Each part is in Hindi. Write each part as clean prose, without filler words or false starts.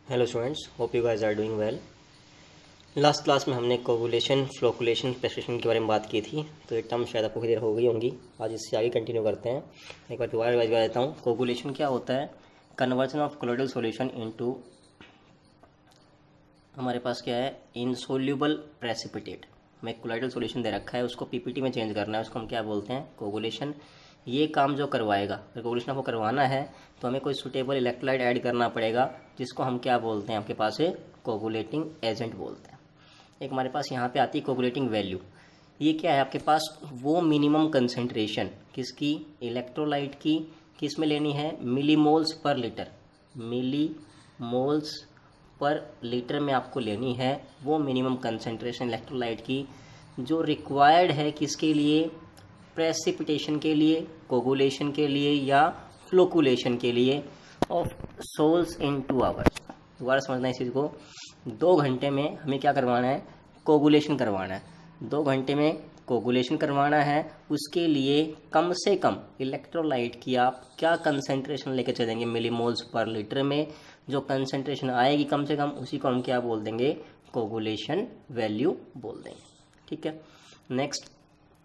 Hello students, hope you guys are doing well. Last class में हमने कोगुलेशन, फ्लोकुलेशन, प्रेसिपिटेशन के बारे में बात की थी, तो ये टर्म शायद आपको क्लियर हो गई होंगी। आज इससे आगे कंटिन्यू करते हैं। एक बार दोबारा रिवाइज कर देता हूँ। कोगुलेशन क्या होता है? Conversion of colloidal solution into, हमारे पास क्या है, इनसोल्यूबल प्रेसिपिटेट। हमें कोलोइडल सॉल्यूशन दे रखा है, उसको पीपीटी में चेंज करना है, उसको हम क्या बोलते हैं? कोगुलेशन। ये काम जो करवाएगा, अगर कोगुलेशन आपको करवाना है तो हमें कोई सुटेबल इलेक्ट्रोलाइट ऐड करना पड़ेगा, जिसको हम क्या बोलते हैं? आपके पास है कोगुलेटिंग एजेंट बोलते हैं। एक हमारे पास यहाँ पे आती है कोगुलेटिंग वैल्यू। ये क्या है? आपके पास वो मिनिमम कंसेंट्रेशन किसकी? इलेक्ट्रोलाइट की। किस में लेनी है? मिलीमोल्स पर लीटर। मिलीमोल्स पर लीटर में आपको लेनी है वो मिनिमम कंसेंट्रेशन इलेक्ट्रोलाइट की, जो रिक्वायर्ड है किसके लिए? प्रेसिपिटेशन के लिए, कोगुलेशन के लिए या फ्लोकुलेशन के लिए ऑफ सोल्स इन 2 आवर्स। दोबारा समझना इस चीज़ को। 2 घंटे में हमें क्या करवाना है? कोगुलेशन करवाना है। 2 घंटे में कोगुलेशन करवाना है, उसके लिए कम से कम इलेक्ट्रोलाइट की आप क्या कंसेंट्रेशन लेके चलेंगे? मिलीमोल्स पर लीटर में जो कंसेंट्रेशन आएगी कम से कम, उसी को हम क्या बोल देंगे? कोगुलेशन वैल्यू बोल देंगे। ठीक है। नेक्स्ट,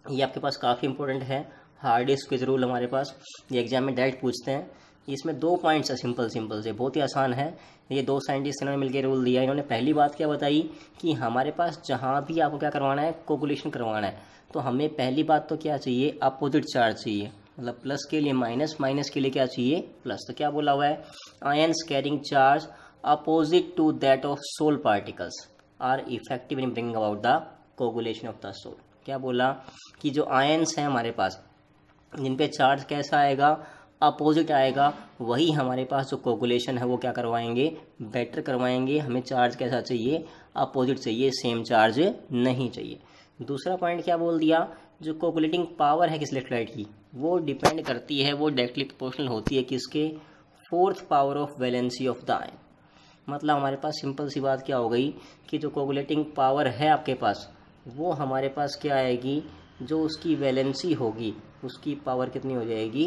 ये आपके पास काफ़ी इंपॉर्टेंट है, हार्डेस्ट क्विज रूल हमारे पास, ये एग्जाम में डायरेक्ट पूछते हैं। इसमें 2 पॉइंट्स है, सिंपल से, बहुत ही आसान है। ये 2 साइंटिस्ट इन्होंने मिलकर रूल दिया। इन्होंने पहली बात क्या बताई कि हमारे पास जहाँ भी आपको क्या करवाना है? कोगुलेशन करवाना है, तो हमें पहली बात तो क्या चाहिए? अपोजिट चार्ज चाहिए। मतलब प्लस के लिए माइनस, माइनस के लिए क्या चाहिए? प्लस। तो क्या बोला हुआ है? Ions carrying charge opposite to that of sol particles are effective in bringing about the coagulation of the sol. क्या बोला? कि जो आयंस हैं हमारे पास, जिन पे चार्ज कैसा आएगा? अपोजिट आएगा, वही हमारे पास जो कोगुलेशन है वो क्या करवाएंगे? बेटर करवाएंगे। हमें चार्ज कैसा चाहिए? अपोजिट चाहिए, सेम चार्ज नहीं चाहिए। दूसरा पॉइंट क्या बोल दिया? जो कोगुलेटिंग पावर है किस इलेक्ट्रोलाइट की, वो डिपेंड करती है, वो डायरेक्टली प्रोपोर्शनल होती है किसके? 4th power of valency of the ion. मतलब हमारे पास सिंपल सी बात क्या हो गई कि जो कोगुलेटिंग पावर है आपके पास, वो हमारे पास क्या आएगी? जो उसकी वैलेंसी होगी, उसकी पावर कितनी हो जाएगी?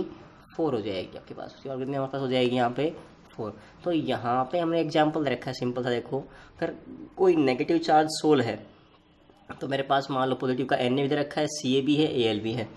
4 हो जाएगी आपके पास। उसकी पावर कितनी हमारे पास हो जाएगी? यहाँ पे 4। तो यहाँ पे हमने एग्जाम्पल रखा है सिंपल सा। देखो, अगर कोई नेगेटिव चार्ज सोल है तो मेरे पास मान लो पॉजिटिव का Na भी दे रखा है, Ca भी है, Al भी है,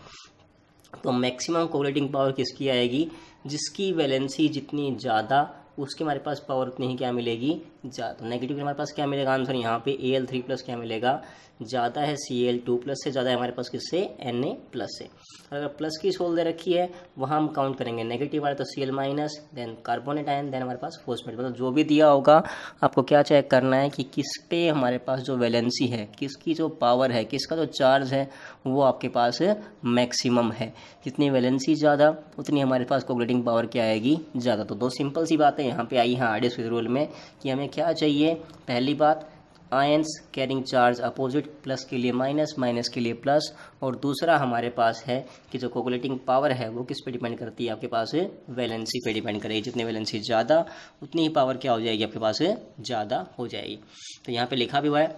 तो मैक्सिमम कोगुलेटिंग पावर किसकी आएगी? जिसकी वैलेंसी जितनी ज़्यादा, उसके हमारे पास पावर उतनी ही क्या मिलेगी? ज़्यादा। नेगेटिव हमारे पास क्या मिलेगा आंसर? यहाँ पे Al3+ क्या मिलेगा? ज़्यादा है Cl2+ से, ज़्यादा है हमारे पास किससे? Na+ से। अगर प्लस की सोल दे रखी है, वहाँ हम काउंट करेंगे नेगेटिव वाले, तो Cl-, then carbonate ion, then हमारे पास फॉस्फेट। मतलब जो भी दिया होगा आपको क्या चेक करना है कि किस पे हमारे पास जो वैलेंसी है, किसकी जो पावर है, किसका जो चार्ज है, वो आपके पास मैक्सिमम है। जितनी वैलेंसी ज़्यादा, उतनी हमारे पास कोगुलेटिंग पावर क्या आएगी? ज़्यादा। तो 2 सिंपल सी बातें यहाँ पे आई हैं हार्डेस्ट रूल में कि हमें क्या चाहिए? पहली बात, ions carrying charge opposite, plus के लिए माइनस, माइनस के लिए प्लस। और दूसरा हमारे पास है कि जो कोगुलेटिंग पावर है वो किस पे डिपेंड करती है? आपके पास वैलेंसी पे डिपेंड करेगी। जितनी वैलेंसी ज़्यादा, उतनी ही पावर क्या हो जाएगी? आपके पास ज़्यादा हो जाएगी। तो यहाँ पे लिखा भी हुआ है,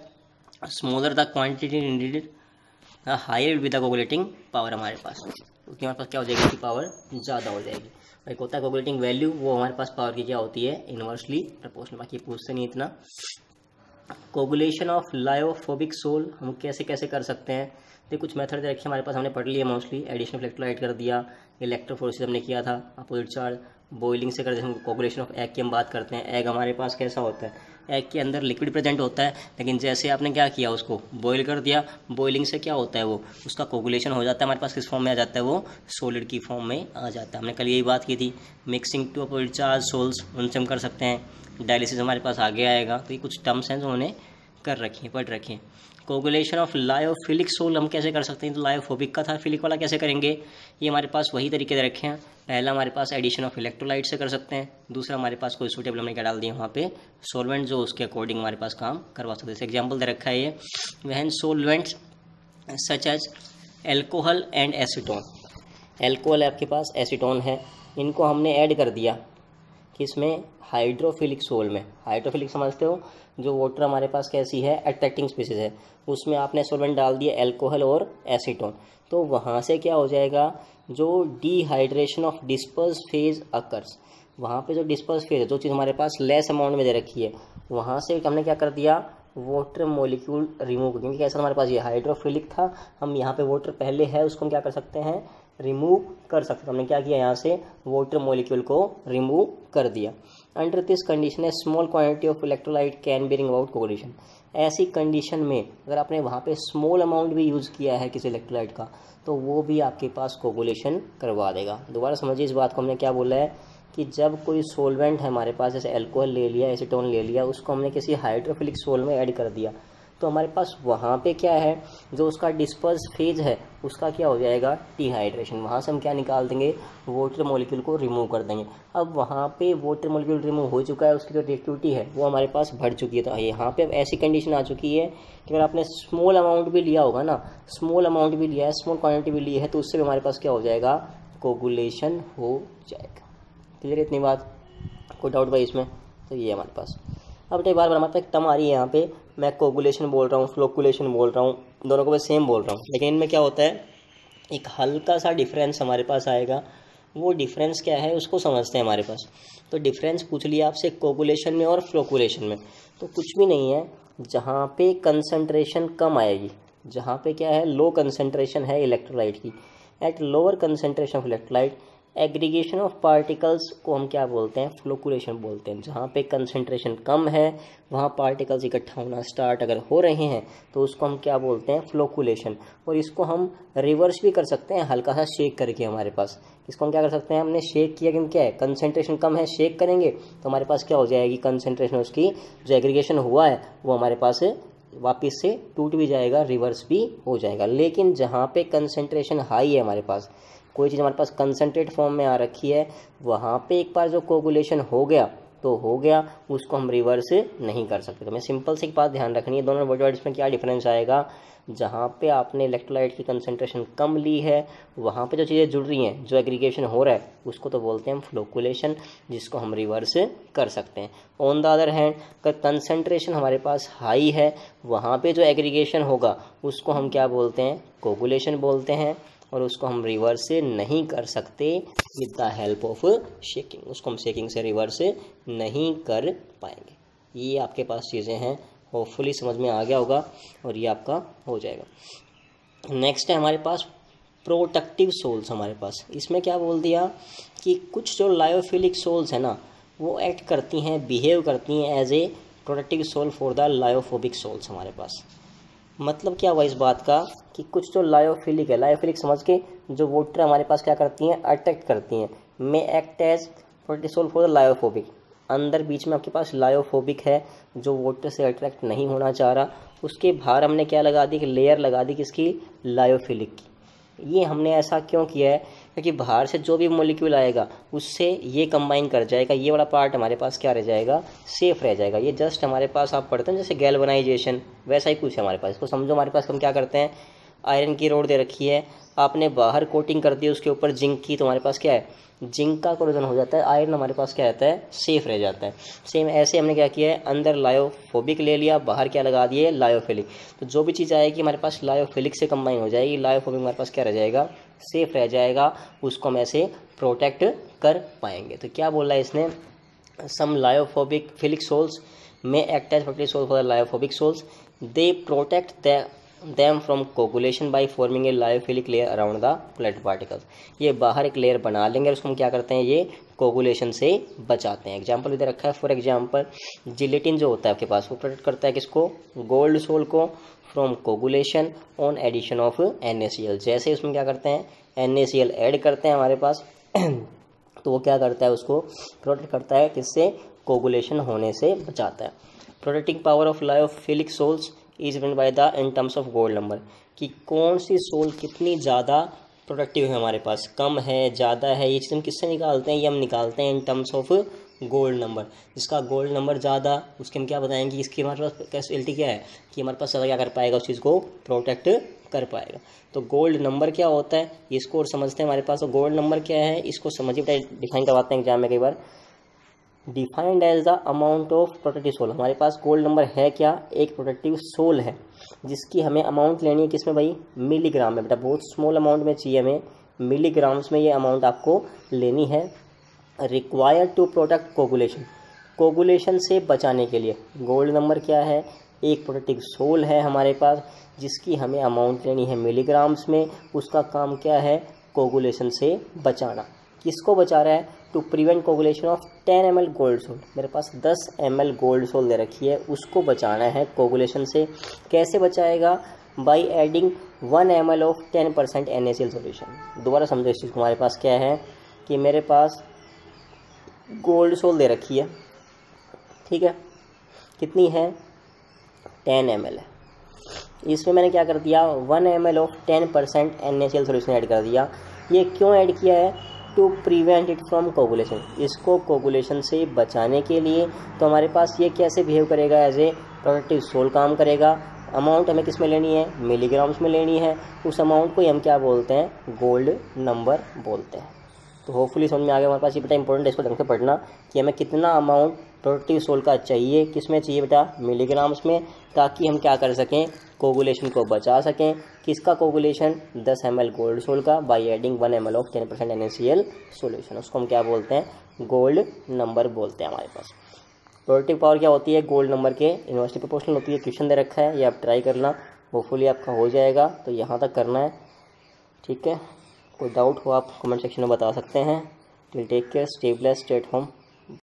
smaller the quantity needed higher with the coagulating power. हमारे पास उतनी हमारे पास क्या हो जाएगी? उसकी पावर ज़्यादा हो जाएगी। एक होता है कोगुलेटिंग वैल्यू, वो हमारे पास पावर की क्या होती है? Inversely proportional. बाकी पूछते नहीं इतना। कोगुलेशन ऑफ लायोफोबिक सोल हम कैसे कैसे कर सकते हैं? देखिए, कुछ मेथड रखे हमारे पास, हमने पढ़ लिया मोस्टली। एडिशन ऑफ इलेक्ट्रोलाइट कर दिया, इलेक्ट्रोफोरेसिस हमने किया था, अपोजिट चार्ज, बॉइलिंग से कर दिया। कोगुलेशन ऑफ एग की हम बात करते हैं। एग हमारे पास कैसा होता है? एग के अंदर लिक्विड प्रेजेंट होता है, लेकिन जैसे आपने क्या किया, उसको बॉईल कर दिया, बॉइलिंग से क्या होता है? वो उसका कोगुलेशन हो जाता है हमारे पास। किस फॉर्म में आ जाता है? वो सॉलिड की फॉर्म में आ जाता है। हमने कल यही बात की थी। Mixing two opposite charge sols, उनसे हम कर सकते हैं। डायलिसिस हमारे पास आगे आएगा। तो ये कुछ टर्म्स हैं जो उन्होंने कर रखी हैं, पढ़ रखी हैं। कोगुलेशन ऑफ लायोफिलिक सोल हम कैसे कर सकते हैं? तो लायोफोबिक का था, फिलिक वाला कैसे करेंगे? ये हमारे पास वही तरीके दे रखे हैं। पहला हमारे पास एडिशन ऑफ इलेक्ट्रोलाइट से कर सकते हैं। दूसरा हमारे पास कोई सूटेबल हमने क्या डाल दिया वहाँ पे? सॉल्वेंट, जो उसके अकॉर्डिंग हमारे पास काम करवा सकते हैं। जैसे एग्जाम्पल दे रखा है ये, when solvents such as alcohol and acetone. Alcohol है आपके पास, एसीटोन है, इनको हमने ऐड कर दिया किसमें? हाइड्रोफिलिक सोल में। हाइड्रोफिलिक समझते हो? जो वाटर हमारे पास कैसी है? अट्रैक्टिंग स्पीसीज है। उसमें आपने सॉल्वेंट डाल दिया एल्कोहल और एसीटोन, तो वहाँ से क्या हो जाएगा? जो dehydration of disperse phase occurs, वहाँ पे जो डिस्पर्स फेज है, जो चीज़ हमारे पास लेस अमाउंट में दे रखी है, वहाँ से हमने क्या कर दिया, वाटर मॉलिक्यूल रिमूव, क्योंकि कैसा हमारे पास ये हाइड्रोफिलिक था, हम यहाँ पे वाटर पहले है उसको हम क्या कर सकते हैं, रिमूव कर सकते हैं। हमने क्या किया, यहाँ से वाटर मॉलिक्यूल को रिमूव कर दिया। Under this condition A small quantity of electrolyte can bring about coagulation. ऐसी कंडीशन में अगर आपने वहाँ पे स्मॉल अमाउंट भी यूज़ किया है किसी इलेक्ट्रोलाइट का, तो वो भी आपके पास कोगुलेशन करवा देगा। दोबारा समझिए इस बात को, हमने क्या बोला है कि जब कोई सोलवेंट है हमारे पास, जैसे अल्कोहल ले लिया, एसीटोन ले लिया, उसको हमने किसी हाइड्रोफिलिक सोल में ऐड कर दिया, तो हमारे पास वहाँ पे क्या है, जो उसका डिस्पर्स फेज है उसका क्या हो जाएगा, डिहाइड्रेशन। वहाँ से हम क्या निकाल देंगे, वाटर मॉलिक्यूल को रिमूव कर देंगे। अब वहाँ पे वाटर मॉलिक्यूल रिमूव हो चुका है, उसकी जो रिएक्टिविटी है वो हमारे पास बढ़ चुकी है। तो यहाँ पे अब ऐसी कंडीशन आ चुकी है कि अगर आपने स्मॉल अमाउंट भी लिया होगा ना, स्मॉल अमाउंट भी लिया है, स्मॉल क्वान्टिटी भी ली है, तो उससे भी हमारे पास क्या हो जाएगा, कोगुलेशन हो जाएगा। क्लियर इतनी बात, कोई डाउट भाई इसमें? तो ये हमारे पास अब एक बार हमारे पास एक टर्म आ रही है यहाँ पे, मैं कोगुलेशन बोल रहा हूँ, फ्लोकुलेशन बोल रहा हूँ, दोनों को मैं सेम बोल रहा हूँ, लेकिन इनमें क्या होता है, एक हल्का सा डिफरेंस हमारे पास आएगा। वो डिफरेंस क्या है उसको समझते हैं हमारे पास। तो डिफरेंस पूछ लिया आपसे कोगुलेशन में और फ्लोकुलेशन में, तो कुछ भी नहीं है, जहाँ पे कंसंट्रेशन कम आएगी, जहाँ पे क्या है, लो कंसंट्रेशन है इलेक्ट्रोलाइट की, at lower concentration of electrolyte aggregation of particles को हम क्या बोलते हैं, फ्लोकुलेशन बोलते हैं। जहाँ पे कंसंट्रेशन कम है वहाँ पार्टिकल्स इकट्ठा होना स्टार्ट अगर हो रहे हैं तो उसको हम क्या बोलते हैं, फ्लोकुलेशन। और इसको हम रिवर्स भी कर सकते हैं, हल्का सा शेक करके। हमारे पास इसको हम क्या कर सकते हैं, हमने शेक किया, क्योंकि क्या है, कंसंट्रेशन कम है, शेक करेंगे तो हमारे पास क्या हो जाएगी, कंसंट्रेशन उसकी जो एग्रीगेशन हुआ है वो हमारे पास वापस से टूट भी जाएगा, रिवर्स भी हो जाएगा। लेकिन जहाँ पे कंसंट्रेशन हाई है हमारे पास, कोई चीज़ हमारे पास कंसंट्रेट फॉर्म में आ रखी है, वहाँ पे एक बार जो कोगुलेशन हो गया तो हो गया, उसको हम रिवर्स नहीं कर सकते। तो मैं सिंपल सी एक बात ध्यान रखनी है, दोनों वर्ड्स में क्या डिफरेंस आएगा। जहाँ पे आपने इलेक्ट्रोलाइट की कंसंट्रेशन कम ली है, वहाँ पे जो चीज़ें जुड़ रही हैं, जो एग्रीगेशन हो रहा है, उसको तो बोलते हैं हम फ्लोकुलेशन, जिसको हम रिवर्स कर सकते हैं। ऑन द अदर हैंड अगर कंसंट्रेशन हमारे पास हाई है, वहाँ पे जो एग्रीगेशन होगा उसको हम क्या बोलते हैं, कोगुलेशन बोलते हैं, और उसको हम रिवर्स से नहीं कर सकते with the help of shaking. उसको हम शेकिंग से रिवर्स नहीं कर पाएंगे। ये आपके पास चीज़ें हैं, होपफुली समझ में आ गया होगा और ये आपका हो जाएगा। नेक्स्ट है हमारे पास प्रोटेक्टिव सोल्स। हमारे पास इसमें क्या बोल दिया कि कुछ जो लायोफिलिक सोल्स है ना, वो एक्ट करती हैं, बिहेव करती हैं as a protective sol for the lyophobic sols. हमारे पास मतलब क्या हुआ इस बात का कि कुछ जो लायोफिलिक है, लायोफिलिक समझ के, जो वाटर हमारे पास क्या करती हैं, अट्रैक्ट करती हैं, may act as protective sol for the lyophobic. अंदर बीच में आपके पास लायोफोबिक है, जो वाटर से अट्रैक्ट नहीं होना चाह रहा, उसके बाहर हमने क्या लगा दी, कि लेयर लगा दी किसकी, लायोफिलिक की। ये हमने ऐसा क्यों किया है, क्योंकि बाहर से जो भी मॉलिक्यूल आएगा उससे ये कंबाइन कर जाएगा, ये वाला पार्ट हमारे पास क्या रह जाएगा, सेफ रह जाएगा। ये जस्ट हमारे पास आप पढ़ते हैं जैसे गैल्वेनाइजेशन, वैसा ही कुछ है हमारे पास। इसको समझो, हमारे पास हम क्या करते हैं, आयरन की रोड दे रखी है, आपने बाहर कोटिंग कर दी उसके ऊपर जिंक की, तो हमारे पास क्या है, जिंक का कोरोजन हो जाता है, आयरन हमारे पास क्या रहता है, सेफ रह जाता है। सेम ऐसे हमने क्या किया है, अंदर लायोफोबिक ले लिया, बाहर क्या लगा दिए, लायोफिलिक। तो जो भी चीज़ आएगी हमारे पास लायोफिलिक से कंबाइन हो जाएगी, लायोफोबिक हमारे पास क्या रह जाएगा, सेफ रह जाएगा, उसको हम ऐसे प्रोटेक्ट कर पाएंगे। तो क्या बोला है इसने, सम लायोफोबिक फिलिक सोल्स में act as protective sol for the lyophobic sols, they protect them from coagulation by forming a lyophilic layer around the blood particles। ये बाहर एक लेयर बना लेंगे और उसको हम क्या करते हैं, ये कोगुलेशन से बचाते हैं। एग्जाम्पल इधर रखा है, फॉर एग्जाम्पल जिलेटिन जो होता है आपके पास, वो प्रोटेक्ट करता है किसको, गोल्ड सोल को, from coagulation on addition of NaCl। जैसे उसमें क्या करते हैं, NaCl ऐड करते हैं हमारे पास तो वो क्या करता है, उसको प्रोटेक्ट करता है, किससे, कोगुलेशन होने से बचाता है। Protecting power of lyophilic sols is depend by the in terms of gold number, कि कौन सी सोल कितनी ज़्यादा प्रोडक्टिव है हमारे पास, कम है, ज़्यादा है, ये चीज़ हम किससे निकालते हैं, ये हम निकालते हैं इन टर्म्स ऑफ गोल्ड नंबर। जिसका गोल्ड नंबर ज़्यादा, उसके हम क्या बताएंगे, इसकी हमारे पास कैपेसिटी क्या है, कि हमारे पास ज़्यादा क्या कर पाएगा, उस चीज़ को प्रोटेक्ट कर पाएगा। तो गोल्ड नंबर क्या होता है, इसको और समझते हैं हमारे पास। तो गोल्ड नंबर क्या है, इसको समझिए, डिफाइन करवाते हैं एग्जाम में कई बार। Defined as the amount of protective soul. हमारे पास गोल्ड नंबर है क्या, एक प्रोटेक्टिव सोल है, जिसकी हमें अमाउंट लेनी है किसमें भाई, मिलीग्राम में। बेटा बहुत स्मॉल अमाउंट में चाहिए हमें, मिलीग्राम्स में ये अमाउंट आपको लेनी है। Required to protect coagulation, coagulation से बचाने के लिए। गोल्ड नंबर क्या है, एक प्रोटेक्टिव सोल है हमारे पास जिसकी हमें अमाउंट लेनी है मिलीग्राम्स में, उसका काम क्या है, कोगुलेशन से बचाना। किसको बचा रहा है, to prevent coagulation of 10 ml gold sol, मेरे पास 10 ml गोल्ड सोल दे रखी है, उसको बचाना है कोगुलेशन से। कैसे बचाएगा, by adding 1 ml of 10% NaCl solution. दोबारा समझो इस चीज़ को, हमारे पास क्या है कि मेरे पास गोल्ड सोल दे रखी है, ठीक है, कितनी है, 10 ml है। इसमें मैंने क्या कर दिया, 1 ml of 10% NaCl solution add कर दिया। ये क्यों ऐड किया है, to prevent it from coagulation, इसको कोगुलेशन से बचाने के लिए। तो हमारे पास ये कैसे बिहेव करेगा, एज ए प्रोटेक्टिव सोल काम करेगा। अमाउंट हमें किस में लेनी है, मिलीग्राम्स में लेनी है। उस अमाउंट को हम क्या बोलते हैं, गोल्ड नंबर बोलते हैं। तो होपफुली समझ में आ गया हमारे पास। ये बेटा इंपॉर्टेंट है, इसको ढंग से पढ़ना कि हमें कितना अमाउंट प्रोटेक्टिव सोल का चाहिए, किस में चाहिए बेटा, मिलीग्राम्स में, ताकि हम क्या कर सकें, कोगुलेशन को बचा सकें। किसका कोगुलेशन, 10 ml गोल्ड सोल का, by adding 1 ml of 10% NaCl solution, उसको हम क्या बोलते हैं, गोल्ड नंबर बोलते हैं हमारे पास। प्रोटेक्टिव पावर क्या होती है, गोल्ड नंबर के इन्वर्सली प्रोपोर्शनल होती है। क्वेश्चन दे रखा है, ये आप ट्राई करना, होपफुली आपका हो जाएगा। तो यहाँ तक करना है, ठीक है। कोई डाउट हो आप कमेंट सेक्शन में बता सकते हैं। Till take care, stay blessed, stay at home.